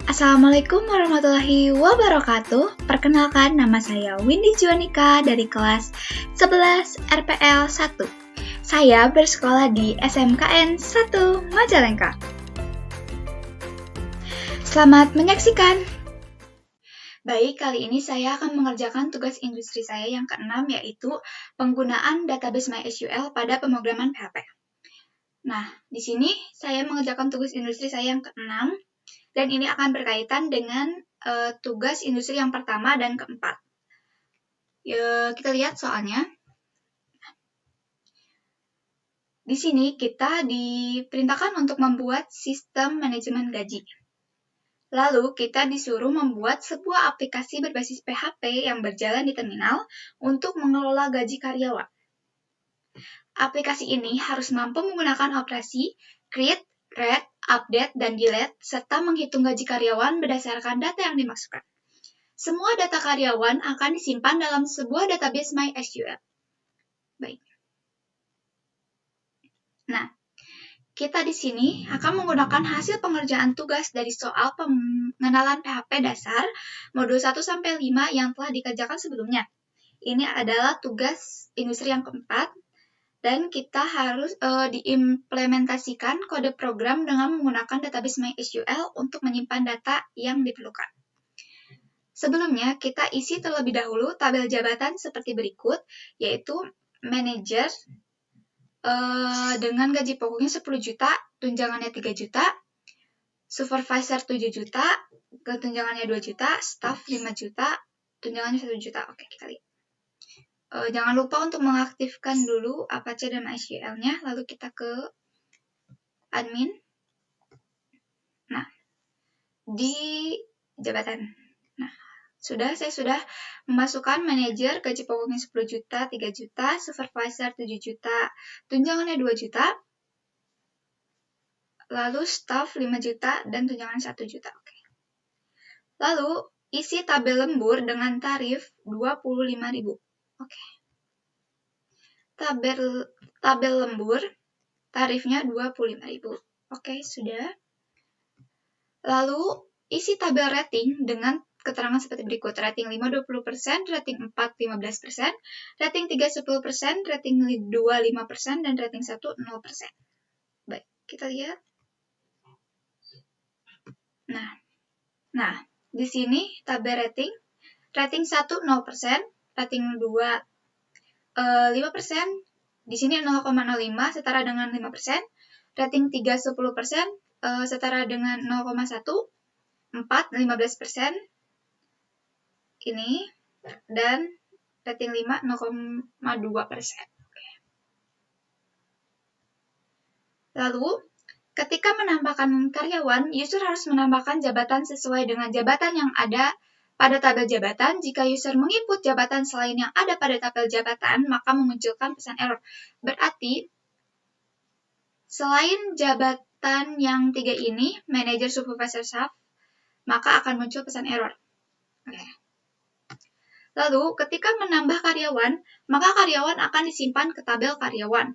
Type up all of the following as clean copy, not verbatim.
Assalamualaikum warahmatullahi wabarakatuh. Perkenalkan, nama saya Windy Juanika dari kelas 11 RPL 1. Saya bersekolah di SMKN 1 Majalengka. Selamat menyaksikan. Baik, kali ini saya akan mengerjakan tugas industri saya yang ke-6, yaitu penggunaan database MySQL pada pemrograman PHP. Nah, di sini saya mengerjakan tugas industri saya yang ke-6, dan ini akan berkaitan dengan tugas industri yang pertama dan keempat. Kita lihat soalnya. Di sini kita diperintahkan untuk membuat sistem manajemen gaji. Lalu kita disuruh membuat sebuah aplikasi berbasis PHP yang berjalan di terminal untuk mengelola gaji karyawan. Aplikasi ini harus mampu menggunakan operasi create, read, update, dan delete, serta menghitung gaji karyawan berdasarkan data yang dimasukkan. Semua data karyawan akan disimpan dalam sebuah database MySQL. Baik. Nah, kita di sini akan menggunakan hasil pengerjaan tugas dari soal pengenalan PHP dasar modul 1-5 yang telah dikerjakan sebelumnya. Ini adalah tugas industri yang keempat, dan kita harus diimplementasikan kode program dengan menggunakan database MySQL untuk menyimpan data yang diperlukan. Sebelumnya, kita isi terlebih dahulu tabel jabatan seperti berikut, yaitu manajer dengan gaji pokoknya 10 juta, tunjangannya 3 juta, supervisor 7 juta, tunjangannya 2 juta, staff 5 juta, tunjangannya 1 juta. Oke, kita lihat. Jangan lupa untuk mengaktifkan dulu Apache dan MySQL-nya, lalu kita ke admin. Nah, di jabatan. Nah, saya sudah memasukkan manajer gaji pokoknya 10 juta, 3 juta, supervisor 7 juta, tunjangannya 2 juta, lalu staff 5 juta, dan tunjangan 1 juta. Oke. Lalu, isi tabel lembur dengan tarif 25.000. Oke. Tabel lembur, tarifnya 25.000. Oke, sudah. Lalu, isi tabel rating dengan keterangan seperti berikut. Rating 5 20%, rating 4 15%, rating 3 10%, rating 2 5%, dan rating 1 0%. Baik, kita lihat. Nah, di sini tabel rating 1 0%, rating 2 5%, di sini 0,05 setara dengan 5%, rating 3 10% setara dengan 0,1, 4 15% ini, dan rating 5 0,2%. Lalu, ketika menambahkan karyawan, user harus menambahkan jabatan sesuai dengan jabatan yang ada pada tabel jabatan. Jika user menginput jabatan selain yang ada pada tabel jabatan, maka memunculkan pesan error. Berarti, selain jabatan yang 3 ini, manager, supervisor, staff, maka akan muncul pesan error. Oke. Lalu, ketika menambah karyawan, maka karyawan akan disimpan ke tabel karyawan.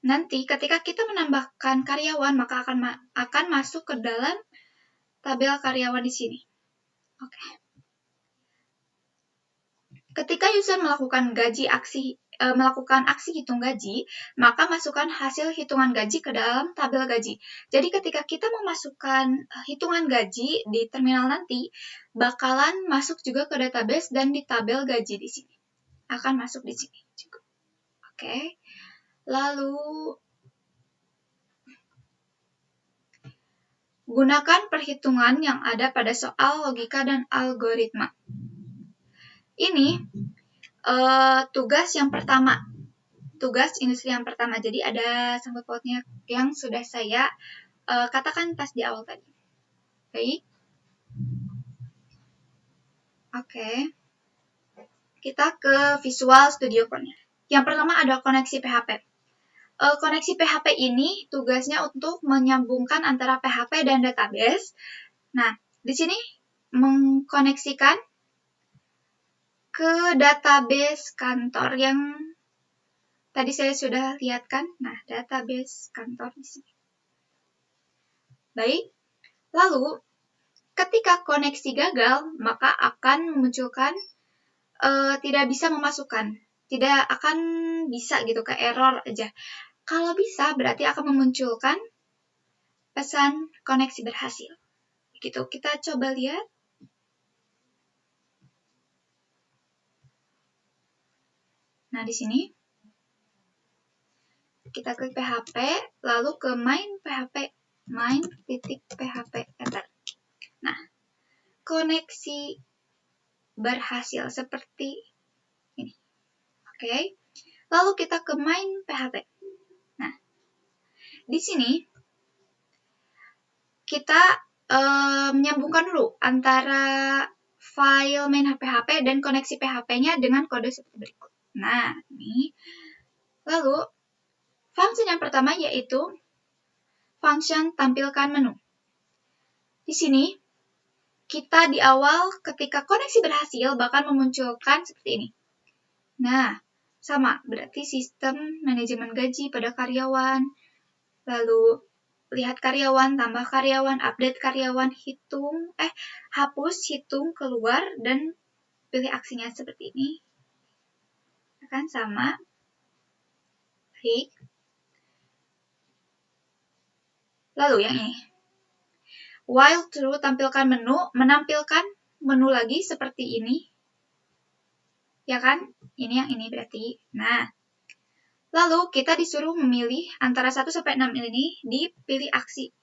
Nanti, ketika kita menambahkan karyawan, maka akan masuk ke dalam tabel karyawan di sini. Oke. Ketika user melakukan aksi hitung gaji, maka masukkan hasil hitungan gaji ke dalam tabel gaji. Jadi ketika kita memasukkan hitungan gaji di terminal nanti, bakalan masuk juga ke database dan di tabel gaji di sini. Akan masuk di sini juga. Oke. Lalu, gunakan perhitungan yang ada pada soal logika dan algoritma. Ini tugas yang pertama, tugas industri yang pertama. Jadi ada sangkut pautnya yang sudah saya katakan pas di awal tadi. Baik. Oke. Kita ke Visual Studio Code-nya. Yang pertama ada koneksi PHP. Koneksi PHP ini tugasnya untuk menyambungkan antara PHP dan database. Nah, di sini mengkoneksikan ke database kantor yang tadi saya sudah lihatkan. Nah, database kantor di sini. Baik. Lalu, ketika koneksi gagal, maka akan memunculkan tidak bisa memasukkan. Tidak akan bisa gitu, ke error aja. Kalau bisa, berarti akan memunculkan pesan koneksi berhasil. Gitu, kita coba lihat. Nah, di sini kita klik PHP, lalu ke main.php, enter. Nah, koneksi berhasil seperti ini. Oke. Lalu kita ke main.php. Nah, di sini kita menyambungkan dulu antara file main.php dan koneksi PHP-nya dengan kode seperti berikut. Nah, ini. Lalu, fungsi yang pertama yaitu function tampilkan menu. Di sini, kita di awal ketika koneksi berhasil bahkan memunculkan seperti ini. Nah, sama, berarti sistem manajemen gaji pada karyawan, lalu lihat karyawan, tambah karyawan, update karyawan, hapus, hitung, keluar, dan pilih aksinya seperti ini. Akan sama. Baik. Lalu yang ini. While true, tampilkan menu, menampilkan menu lagi seperti ini. Ya kan? Ini yang ini berarti. Nah, lalu kita disuruh memilih antara 1 sampai 6 ini, dipilih aksi.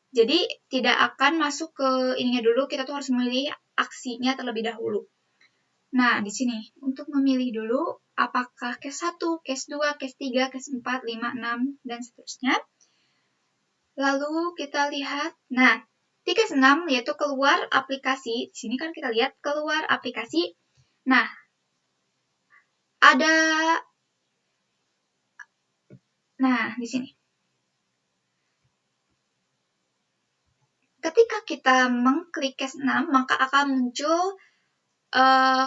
Jadi tidak akan masuk ke ininya dulu, kita tuh harus memilih aksinya terlebih dahulu. Nah, di sini untuk memilih dulu apakah case 1, case 2, case 3, case 4, 5, 6 dan seterusnya. Lalu kita lihat, nah, di case 6 yaitu keluar aplikasi. Di sini kan kita lihat keluar aplikasi. Nah, di sini. Ketika kita mengklik case 6, maka akan muncul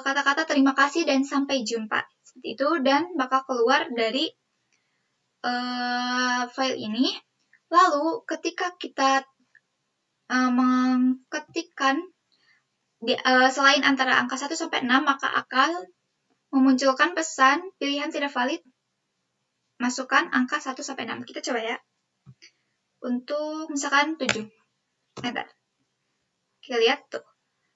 kata-kata terima kasih dan sampai jumpa. Seperti itu, dan bakal keluar dari file ini. Lalu, ketika kita mengetikkan selain antara angka 1 sampai 6, maka akan memunculkan pesan pilihan tidak valid. Masukkan angka 1 sampai 6. Kita coba ya. Untuk misalkan 7. Enter. Kita lihat tuh.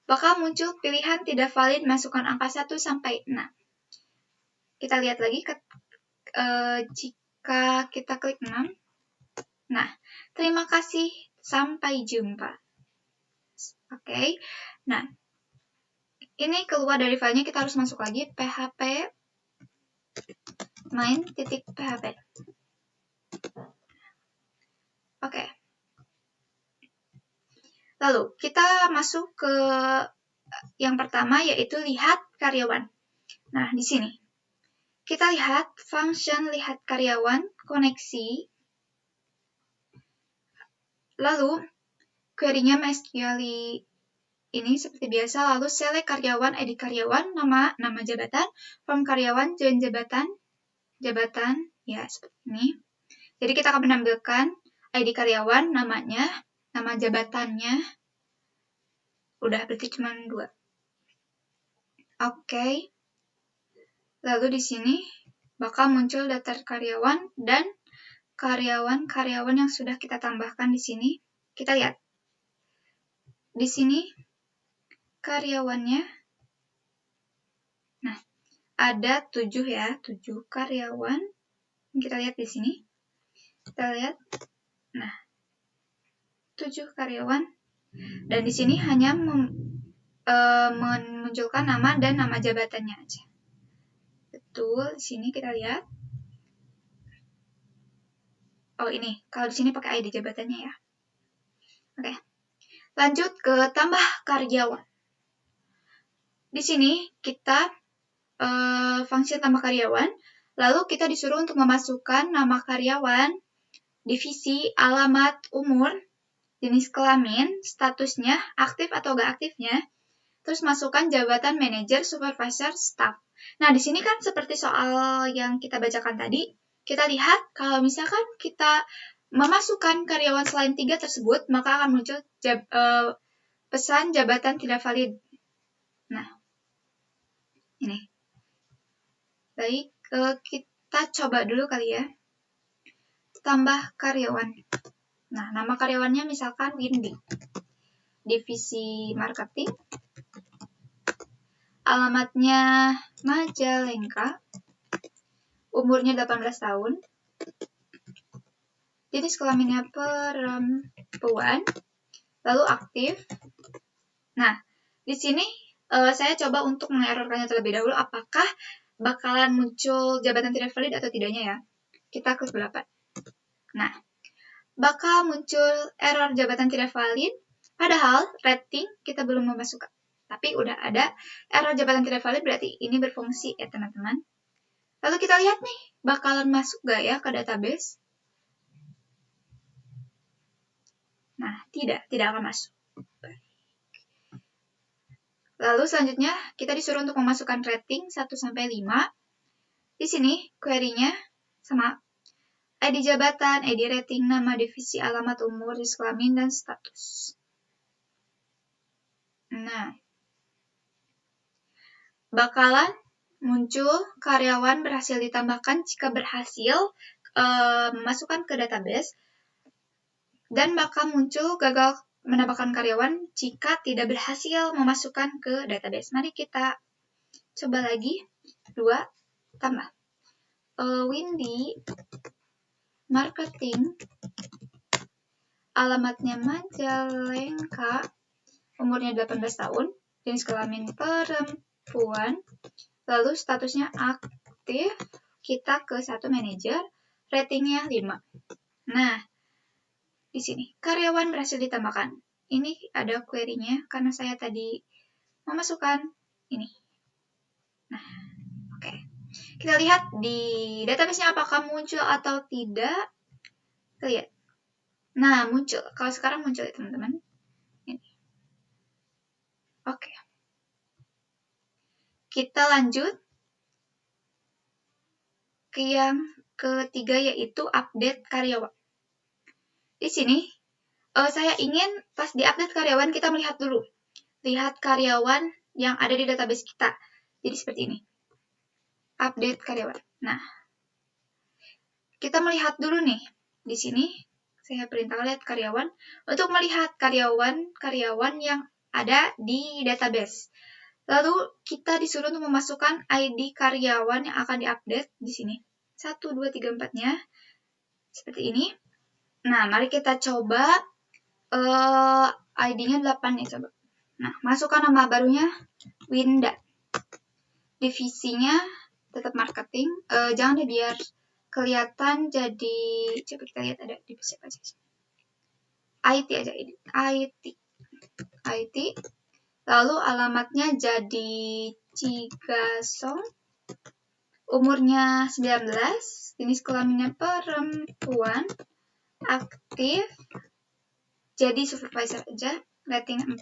Bakal muncul pilihan tidak valid, masukkan angka 1 sampai 6. Kita lihat lagi jika kita klik 6. Nah, terima kasih, sampai jumpa. Oke. Nah, ini keluar dari filenya, kita harus masuk lagi php main.php. Oke. Lalu, kita masuk ke yang pertama, yaitu lihat karyawan. Nah, di sini. Kita lihat function lihat karyawan, koneksi. Lalu, query-nya MySQL ini seperti biasa. Lalu, select karyawan, ID karyawan, nama jabatan, form karyawan, join jabatan, ya seperti ini. Jadi, kita akan menampilkan ID karyawan, namanya, nama jabatannya. Udah, berarti cuma 2. Oke. Lalu di sini bakal muncul daftar karyawan dan karyawan yang sudah kita tambahkan di sini. Kita lihat. Di sini karyawannya. Nah, ada 7 ya, 7 karyawan. Kita lihat di sini. Kita lihat. Nah, 7 karyawan. Dan di sini hanya memunculkan nama dan nama jabatannya aja. Betul, di sini kita lihat. Oh, ini. Kalau di sini pakai ID jabatannya ya. Oke. Lanjut ke tambah karyawan. Di sini kita fungsi tambah karyawan. Lalu kita disuruh untuk memasukkan nama karyawan, divisi, alamat, umur, jenis kelamin, statusnya, aktif atau gak aktifnya, terus masukkan jabatan manajer, supervisor, staff. Nah, di sini kan seperti soal yang kita bacakan tadi, kita lihat kalau misalkan kita memasukkan karyawan selain 3 tersebut, maka akan muncul pesan jabatan tidak valid. Nah, ini. Baik, kita coba dulu kali ya. Tambah karyawan. Nah, nama karyawannya misalkan Windy. Divisi marketing. Alamatnya Majalengka. Umurnya 18 tahun. Jenis kelaminnya perempuan. Lalu aktif. Nah, di sini saya coba untuk mengerorkannya terlebih dahulu. Apakah bakalan muncul jabatan tidak valid atau tidaknya ya? Kita klik 8. Nah, bakal muncul error jabatan tidak valid. Padahal rating kita belum memasukkan. Tapi udah ada error jabatan tidak valid, berarti ini berfungsi ya teman-teman. Lalu kita lihat nih, bakalan masuk gak ya ke database? Nah, tidak akan masuk. Lalu selanjutnya kita disuruh untuk memasukkan rating 1-5. Di sini query-nya sama ID jabatan, ID rating, nama, divisi, alamat, umur, jenis kelamin, dan status. Nah, bakalan muncul karyawan berhasil ditambahkan jika berhasil memasukkan ke database, dan bakal muncul gagal menambahkan karyawan jika tidak berhasil memasukkan ke database. Mari kita coba lagi. 2 tambah Windy marketing, alamatnya Majalengka, umurnya 18 tahun, jenis kelamin perempuan, lalu statusnya aktif, kita ke 1 manajer, ratingnya 5. Nah, di sini karyawan berhasil ditambahkan. Ini ada query-nya karena saya tadi memasukkan ini. Nah, oke. Kita lihat di database-nya apakah muncul atau tidak. Kita lihat. Nah, muncul. Kalau sekarang muncul ya teman-teman. Ini. Oke. Kita lanjut ke yang ketiga, yaitu update karyawan. Di sini, saya ingin pas di update karyawan kita melihat dulu. Lihat karyawan yang ada di database kita. Jadi seperti ini. Update karyawan. Nah, kita melihat dulu nih. Di sini, saya perintah lihat karyawan untuk melihat karyawan yang ada di database. Lalu kita disuruh untuk memasukkan ID karyawan yang akan diupdate di sini. 1, 2, 3, 4-nya. Seperti ini. Nah, mari kita coba ID-nya 8 nih coba. Nah, masukkan nama barunya Winda. Divisinya tetap marketing. Jangan deh biar kelihatan jadi, coba kita lihat ada divisi apa aja. IT aja ini. IT. Lalu alamatnya jadi Cigasong. Umurnya 19, jenis kelaminnya perempuan, aktif, jadi supervisor aja, rating 4.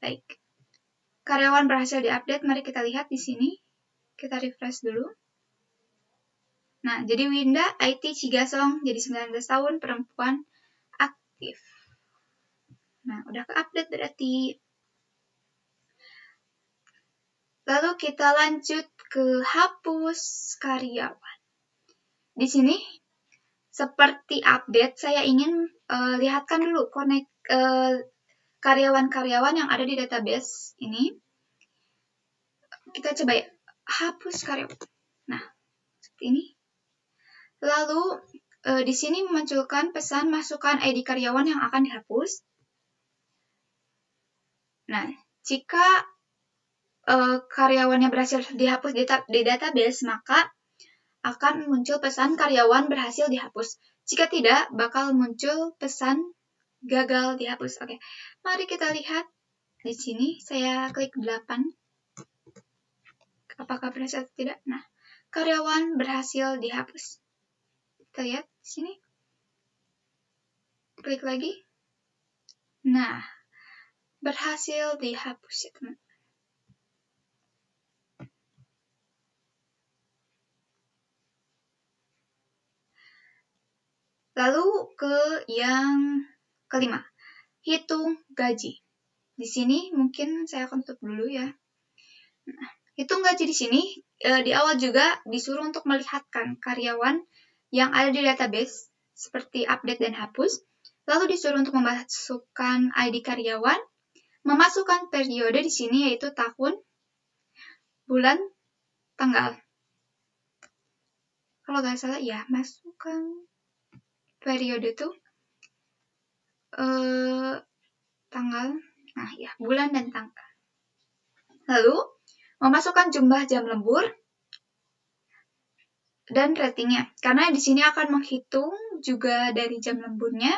Baik. Karyawan berhasil diupdate, mari kita lihat di sini. Kita refresh dulu. Nah, jadi Winda IT Cigasong, jadi 19 tahun, perempuan, aktif. Nah, udah ke-update berarti. Lalu kita lanjut ke hapus karyawan. Di sini, seperti update, saya ingin lihatkan dulu karyawan-karyawan yang ada di database ini. Kita coba ya, hapus karyawan. Nah, seperti ini. Lalu, di sini memunculkan pesan masukkan ID karyawan yang akan dihapus. Nah, jika karyawannya berhasil dihapus di database, maka akan muncul pesan karyawan berhasil dihapus. Jika tidak, bakal muncul pesan gagal dihapus. Oke, mari kita lihat. Di sini saya klik 8. Apakah berhasil atau tidak? Nah, karyawan berhasil dihapus. Kita lihat di sini. Klik lagi. Nah, berhasil dihapus ya teman. Lalu ke yang kelima, hitung gaji. Di sini mungkin saya akan tutup dulu ya. Nah, hitung gaji di sini, di awal juga disuruh untuk melihatkan karyawan yang ada di database, seperti update dan hapus. Lalu disuruh untuk memasukkan ID karyawan, memasukkan periode di sini yaitu tahun, bulan, tanggal. Kalau nggak salah ya, masukkan periode tuh tanggal, nah ya, bulan dan tanggal. Lalu memasukkan jumlah jam lembur dan ratingnya, karena di sini akan menghitung juga dari jam lemburnya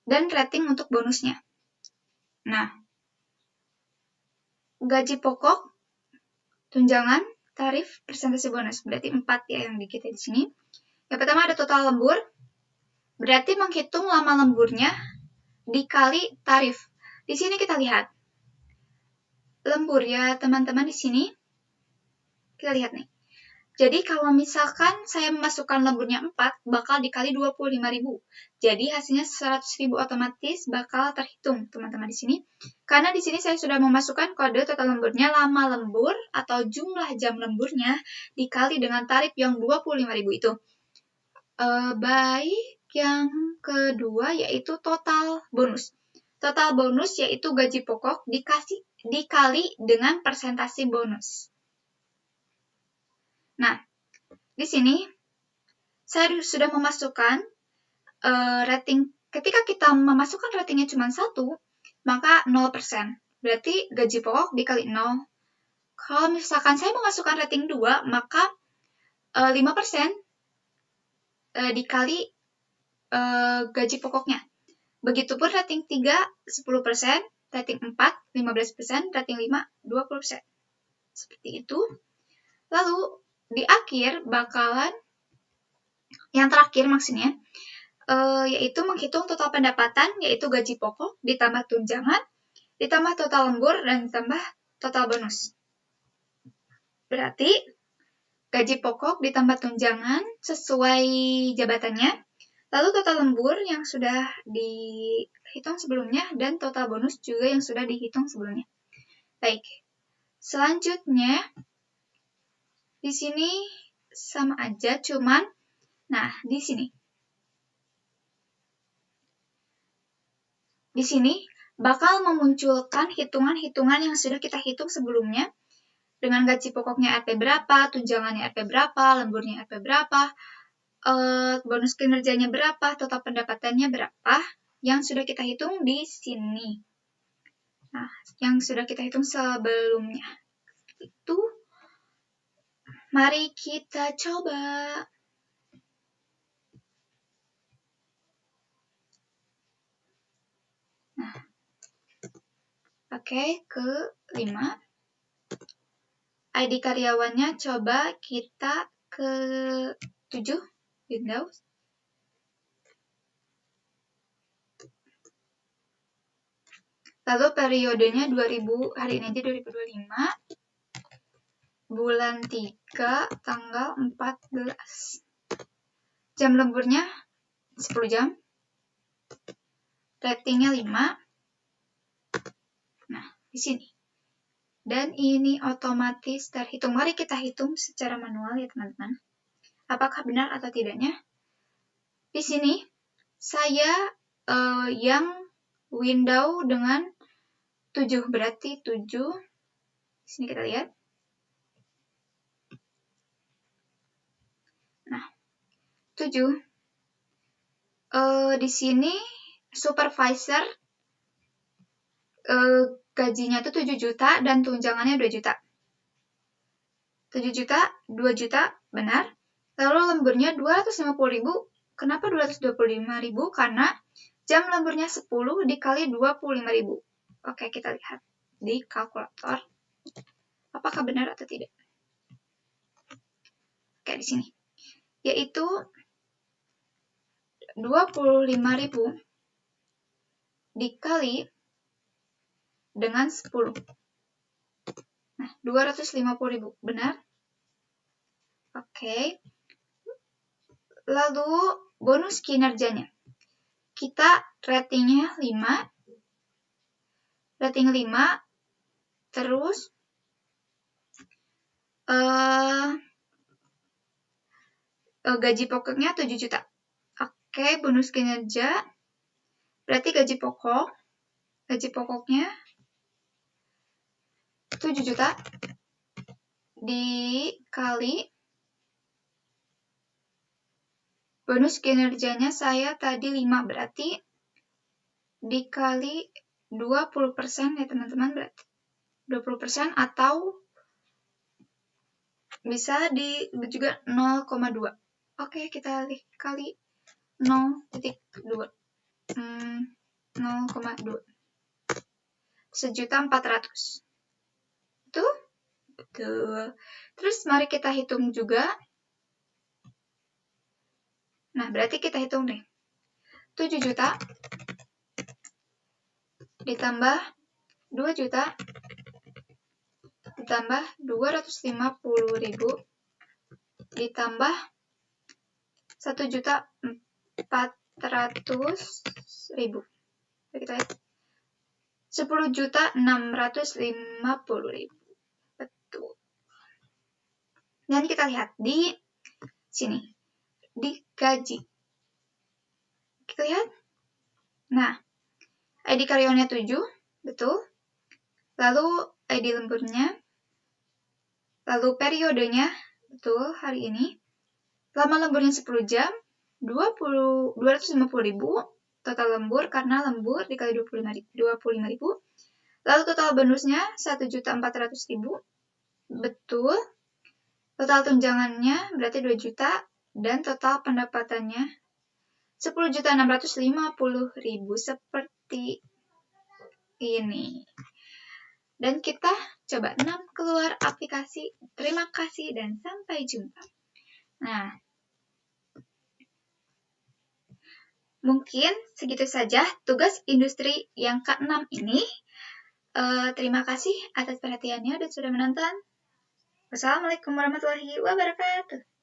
dan rating untuk bonusnya. Nah, gaji pokok, tunjangan, tarif, persentase bonus, berarti 4 ya yang kita di sini. Yang pertama ada total lembur, berarti menghitung lama lemburnya dikali tarif. Di sini kita lihat lembur ya teman-teman di sini. Kita lihat nih. Jadi kalau misalkan saya memasukkan lemburnya 4, bakal dikali 25.000. Jadi hasilnya 100.000 otomatis bakal terhitung teman-teman di sini. Karena di sini saya sudah memasukkan kode total lemburnya, lama lembur atau jumlah jam lemburnya dikali dengan tarif yang 25.000 itu. Baik yang kedua yaitu total bonus. Total bonus yaitu gaji pokok dikali dengan persentase bonus. Nah, di sini saya sudah memasukkan rating. Ketika kita memasukkan ratingnya cuma 1, maka 0%. Berarti gaji pokok dikali 0. Kalau misalkan saya memasukkan rating 2, maka 5% dikali gaji pokoknya. Begitupun rating 3, 10%, rating 4, 15%, rating 5, 20%. Seperti itu. Lalu, di akhir bakalan, yang terakhir maksudnya, yaitu menghitung total pendapatan, yaitu gaji pokok, ditambah tunjangan, ditambah total lembur, dan ditambah total bonus. Berarti, gaji pokok ditambah tunjangan sesuai jabatannya, lalu total lembur yang sudah dihitung sebelumnya, dan total bonus juga yang sudah dihitung sebelumnya. Baik, selanjutnya, di sini sama aja, cuman, nah, di sini. Di sini bakal memunculkan hitungan-hitungan yang sudah kita hitung sebelumnya, dengan gaji pokoknya RP berapa, tunjangannya RP berapa, lemburnya RP berapa, bonus kinerjanya berapa, total pendapatannya berapa, yang sudah kita hitung di sini. Nah, yang sudah kita hitung sebelumnya. Itu, mari kita coba. Nah, oke, ke-5. ID karyawannya coba kita ke-7, Windows. Lalu periodenya 2000, hari ini aja 2025. Bulan 3, tanggal 14. Jam lemburnya 10 jam. Ratingnya 5. Nah, di sini. Dan ini otomatis terhitung. Mari kita hitung secara manual ya teman-teman. Apakah benar atau tidaknya? Di sini, saya yang window dengan 7. Berarti 7. Di sini kita lihat. Nah, 7. Di sini supervisor gajinya itu 7 juta dan tunjangannya 2 juta. 7 juta, 2 juta, benar. Lalu lemburnya 250.000. Kenapa 225.000? Karena jam lemburnya 10 dikali 25.000. Oke, kita lihat di kalkulator. Apakah benar atau tidak? Oke, di sini. Yaitu 25.000 dikali dengan 10. Nah, 250.000. Benar? Oke. Lalu, bonus kinerjanya. Kita ratingnya 5. rating 5, terus gaji pokoknya 7 juta. Oke, bonus kinerja. Berarti gaji pokoknya 7 juta dikali bonus kinerjanya saya tadi 5, berarti dikali 20% ya teman-teman, berarti 20% atau bisa juga 0,2. Oke, kita kali 0,2. 0,2. 1.400.000. Betul. Terus mari kita hitung juga. Nah, berarti kita hitung deh. 7 juta ditambah 2 juta ditambah 250.000 ditambah 1.400.000. Kita lihat 10.650.000. Betul. Dan kita lihat di sini, di gaji. Kita lihat. Nah, ID karyawannya 7, betul. Lalu ID lemburnya, lalu periodenya, betul, hari ini. Lama lemburnya 10 jam, 250.000 total lembur, karena lembur dikali 25.000. Lalu total bonusnya 1.400.000, betul. Total tunjangannya berarti 2 juta, dan total pendapatannya 10.650.000, seperti ini. Dan kita coba 6 keluar aplikasi. Terima kasih dan sampai jumpa. Nah, mungkin segitu saja tugas industri yang ke-6 ini. Terima kasih atas perhatiannya dan sudah menonton. Wassalamualaikum warahmatullahi wabarakatuh.